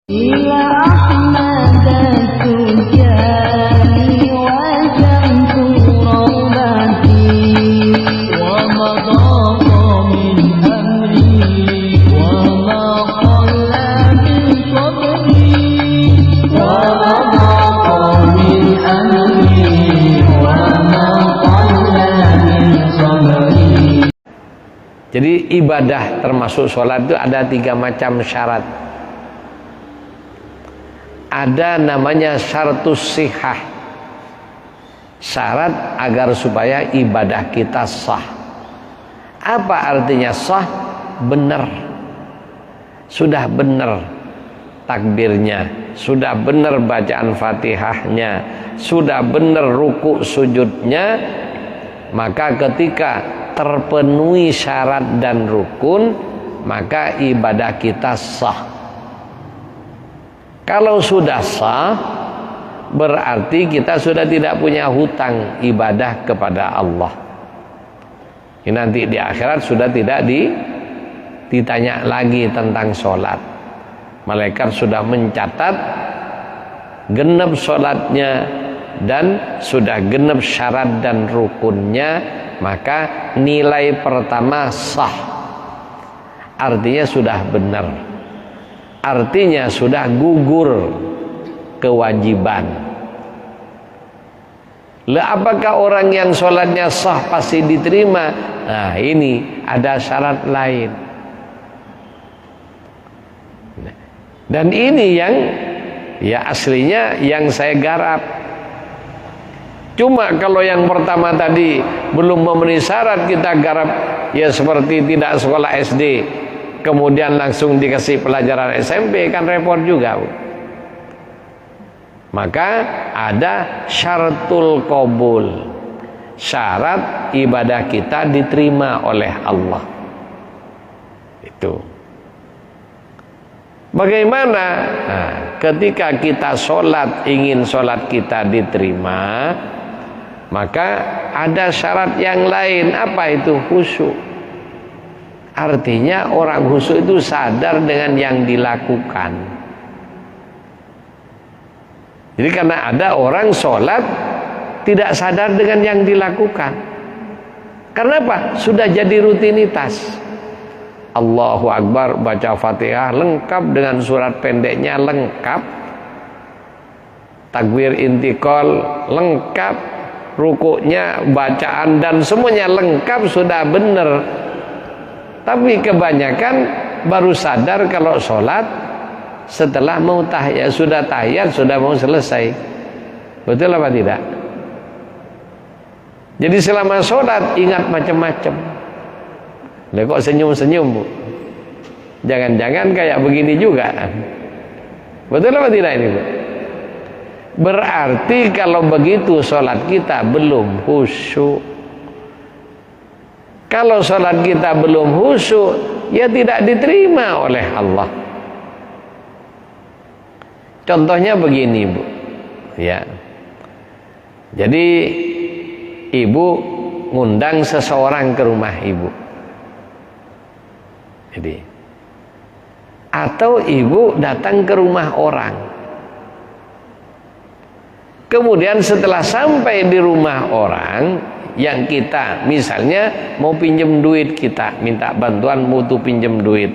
Jadi ibadah termasuk sholat itu ada 3 macam syarat. Ada namanya syaratus sihah, syarat agar supaya ibadah kita sah. Apa artinya sah? Benar, sudah benar takbirnya, sudah benar bacaan fatihahnya, sudah benar ruku sujudnya. Maka ketika terpenuhi syarat dan rukun, maka ibadah kita sah. Kalau sudah sah, berarti kita sudah tidak punya hutang ibadah kepada Allah. Ini nanti di akhirat sudah tidak ditanya lagi tentang sholat. Malaikat sudah mencatat genep sholatnya dan sudah genep syarat dan rukunnya. Maka nilai pertama sah, artinya sudah benar, artinya sudah gugur kewajiban. Lah apakah orang yang sholatnya sah pasti diterima? Nah ini ada syarat lain. Dan ini yang aslinya yang saya garap. Cuma kalau yang pertama tadi belum memenuhi syarat, kita garap ya seperti tidak sekolah SD kemudian langsung dikasih pelajaran SMP, kan repot juga. Maka ada syaratul qabul, syarat ibadah kita diterima oleh Allah. Itu bagaimana? Nah, ketika kita sholat, ingin sholat kita diterima, maka ada syarat yang lain. Apa itu? Khusyuk. Artinya orang khusyuk itu sadar dengan yang dilakukan. Jadi karena ada orang sholat tidak sadar dengan yang dilakukan. Karena apa? Sudah jadi rutinitas. Allahu Akbar, baca Fatihah lengkap dengan surat pendeknya lengkap, takbir intikal lengkap, rukuknya, bacaan dan semuanya lengkap, sudah benar. Tapi kebanyakan baru sadar kalau sholat setelah mau tahiyat, sudah tahiyat, sudah mau selesai. Betul apa tidak? Jadi selama sholat ingat macam-macam. Lah kok senyum-senyum, Bu? Jangan-jangan kayak begini juga. Betul apa tidak ini, Bu? Berarti kalau begitu sholat kita belum khusyuk. Kalau sholat kita belum khusyuk, ya tidak diterima oleh Allah. Contohnya begini, Bu. Ya. Jadi ibu ngundang seseorang ke rumah ibu. Jadi, atau ibu datang ke rumah orang. Kemudian setelah sampai di rumah orang yang kita misalnya mau pinjam duit, kita minta bantuan mutu pinjam duit.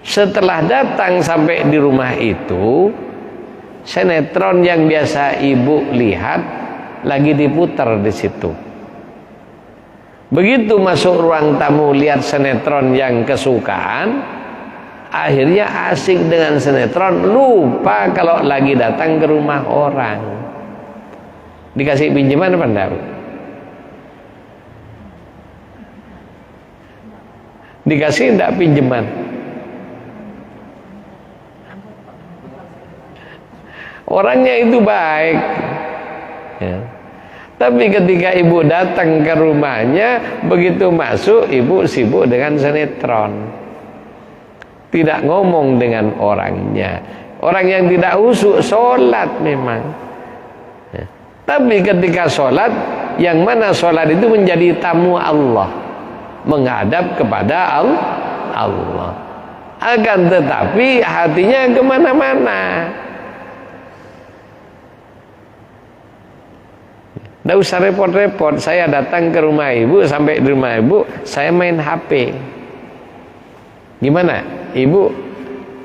Setelah datang sampai di rumah itu, sinetron yang biasa ibu lihat lagi diputar di situ. Begitu masuk ruang tamu lihat sinetron yang kesukaan, akhirnya asik dengan sinetron, lupa kalau lagi datang ke rumah orang. Dikasih pinjaman apa enggak? Dikasih enggak pinjaman? Orangnya itu baik ya. Tapi ketika ibu datang ke rumahnya, begitu masuk ibu sibuk dengan sinetron, tidak ngomong dengan orangnya. Orang yang tidak khusyuk sholat memang ya. Tapi ketika sholat, yang mana sholat itu menjadi tamu Allah, menghadap kepada Allah. akan tetapi hatinya kemana-mana. Nggak usah repot-repot. Saya datang ke rumah ibu, sampai di rumah ibu saya main HP. Gimana? Ibu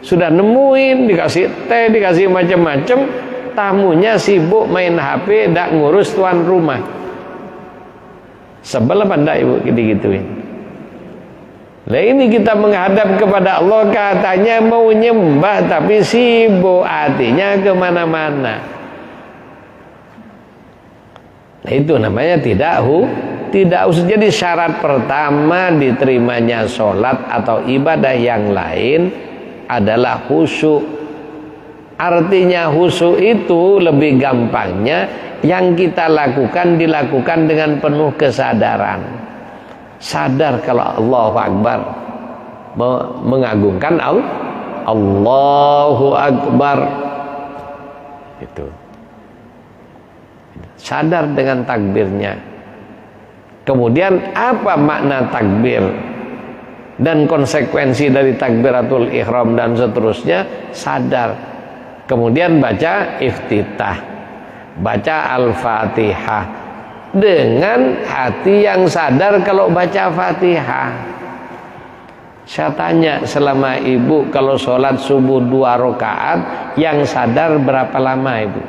sudah nemuin, dikasih teh, dikasih macam-macam, tamunya sibuk main HP, nggak ngurus tuan rumah. Sebel apa enggak ibu gitu-gituin? Nah ini kita menghadap kepada Allah, katanya mau nyembah tapi sibuk, hatinya kemana-mana. Nah itu namanya tidak usah. Jadi syarat pertama diterimanya sholat atau ibadah yang lain adalah khusyuk. Artinya khusyuk itu lebih gampangnya yang kita lakukan dilakukan dengan penuh kesadaran. Sadar kalau Allahu Akbar, mengagungkan Allahu Akbar. Itu. Sadar dengan takbirnya. Kemudian apa makna takbir dan konsekuensi dari takbiratul ihram dan seterusnya, sadar. Kemudian baca iftitah, baca al-fatihah dengan hati yang sadar kalau baca fatihah. Saya tanya, selama ibu kalau sholat subuh 2 rakaat yang sadar berapa lama ibu?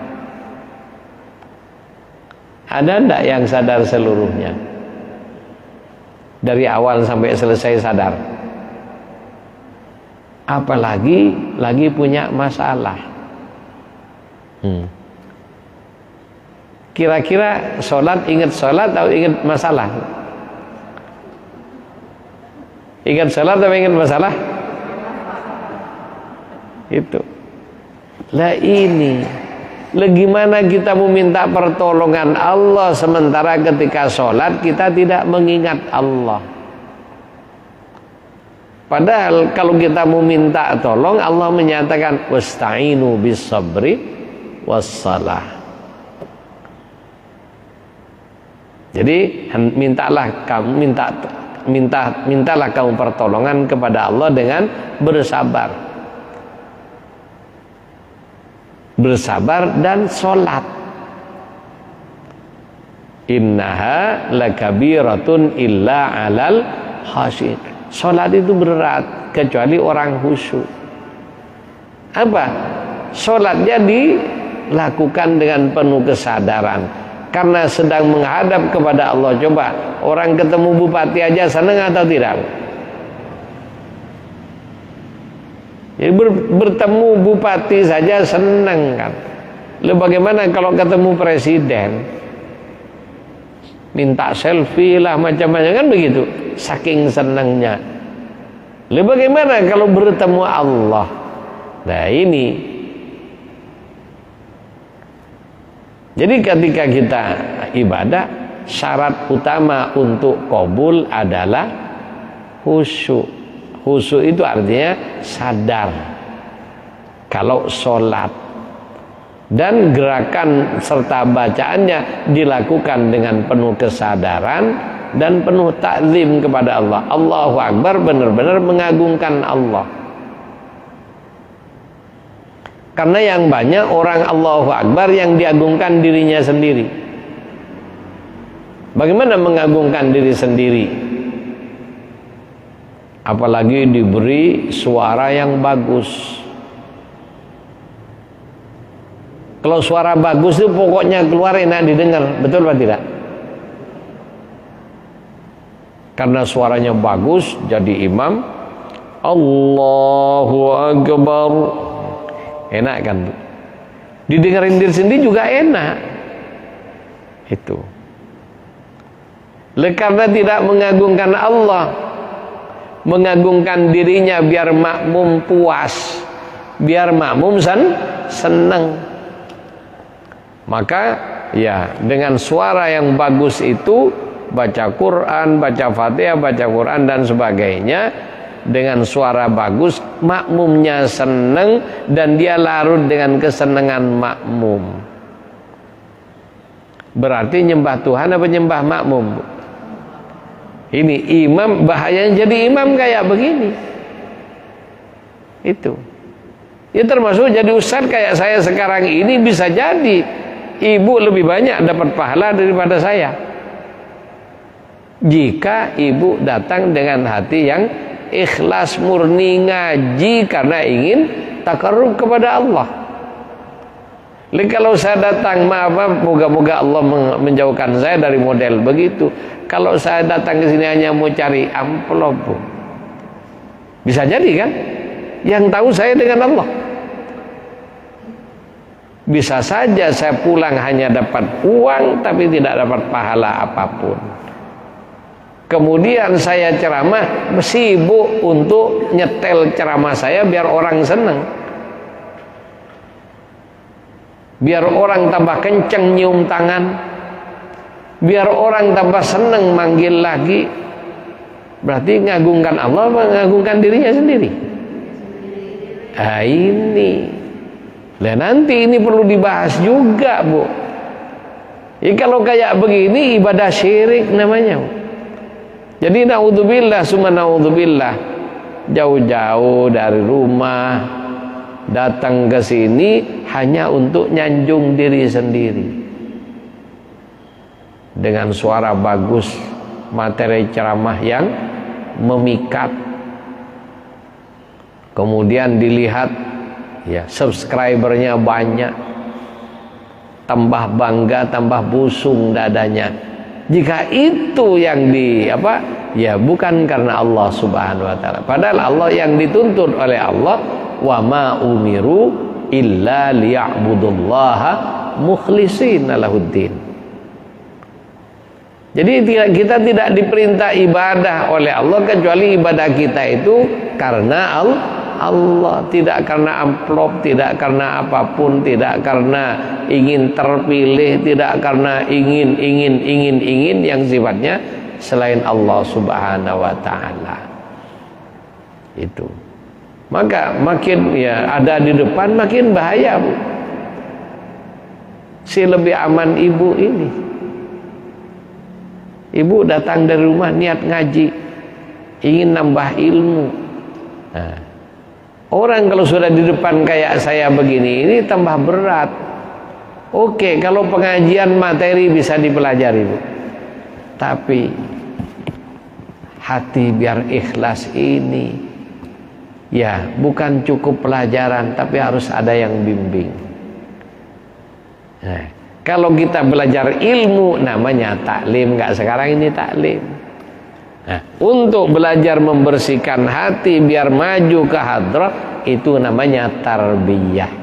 Ada enggak yang sadar seluruhnya? Dari awal sampai selesai sadar? Apalagi lagi punya masalah. Kira-kira sholat ingat sholat atau ingat masalah? Ingat sholat atau ingat masalah? Itu. Lah ini, gimana kita meminta pertolongan Allah sementara ketika sholat kita tidak mengingat Allah? Padahal kalau kita meminta tolong, Allah menyatakan wasta'inu bis sabri wassalah. Jadi mintalah kamu pertolongan kepada Allah dengan bersabar dan sholat. Innaha lakabiratun illa alal khasyin. Sholat itu berat kecuali orang khusyuk. Apa? Sholatnya dilakukan dengan penuh kesadaran karena sedang menghadap kepada Allah. Coba orang ketemu bupati aja senang atau tidak? Jadi bertemu bupati saja senang kan. Lalu bagaimana kalau ketemu presiden? Minta selfie lah macam-macam kan begitu. Saking senangnya. Lalu bagaimana kalau bertemu Allah? Nah ini. Jadi ketika kita ibadah, syarat utama untuk qabul adalah khusyuk. Khusyuk itu artinya sadar kalau sholat, dan gerakan serta bacaannya dilakukan dengan penuh kesadaran dan penuh takzim kepada Allah. Allahu Akbar, benar-benar mengagungkan Allah. Karena yang banyak orang Allahu Akbar yang diagungkan dirinya sendiri. Bagaimana mengagungkan diri sendiri? Apalagi diberi suara yang bagus. Kalau suara bagus itu pokoknya keluar enak didengar, betul atau tidak? Karena suaranya bagus, jadi imam Allahu Akbar, enak kan? Didengarin diri sendiri juga enak. Itu. Karena tidak mengagungkan Allah, mengagungkan dirinya biar makmum puas, biar makmum senang. Maka ya dengan suara yang bagus itu, baca Quran, baca Fatihah, baca Quran dan sebagainya, dengan suara bagus makmumnya senang dan dia larut dengan kesenangan makmum. Berarti nyembah Tuhan apa nyembah makmum? Ini imam, bahayanya jadi imam kayak begini. Itu. Ya termasuk jadi ustaz kayak saya sekarang ini, bisa jadi ibu lebih banyak dapat pahala daripada saya jika ibu datang dengan hati yang ikhlas, murni, ngaji karena ingin takarrub kepada Allah. Jadi kalau saya datang, maaf, moga-moga Allah menjauhkan saya dari model begitu. Kalau saya datang ke sini hanya mau cari amplop, Bu, bisa jadi kan? Yang tahu saya dengan Allah. Bisa saja saya pulang hanya dapat uang tapi tidak dapat pahala apapun. Kemudian saya ceramah, sibuk untuk nyetel ceramah saya biar orang senang, biar orang tambah kenceng nyium tangan, biar orang tambah senang manggil lagi. Berarti ngagungkan Allah, mengagungkan dirinya sendiri. Nah ini, nah nanti ini perlu dibahas juga, Bu. Ya, kalau kayak begini ibadah syirik namanya, Bu. Jadi naudzubillah summa naudzubillah, jauh-jauh dari rumah datang ke sini hanya untuk nyanjung diri sendiri. Dengan suara bagus, materi ceramah yang memikat. Kemudian dilihat ya subscribernya banyak, tambah bangga, tambah busung dadanya. Jika itu yang ya bukan karena Allah Subhanahu wa taala. Padahal Allah yang dituntut oleh Allah, wa ma umiru illa liya'budullaha mukhlishina lahuddin. Jadi kita tidak diperintah ibadah oleh Allah kecuali ibadah kita itu karena Allah, tidak karena amplop, tidak karena apapun, tidak karena ingin terpilih, tidak karena ingin yang sifatnya selain Allah Subhanahu wa taala. Itu. Maka makin ya ada di depan makin bahaya, Bu. Si lebih aman ibu ini. Ibu datang dari rumah niat ngaji, ingin nambah ilmu. Nah, orang kalau sudah di depan kayak saya begini, ini tambah berat. Oke, kalau pengajian materi bisa dipelajari, Bu. Tapi hati biar ikhlas ini, ya bukan cukup pelajaran, tapi harus ada yang bimbing. Nah, kalau kita belajar ilmu namanya taklim, nggak sekarang ini taklim. Nah, untuk belajar membersihkan hati biar maju ke hadrah itu namanya tarbiyah.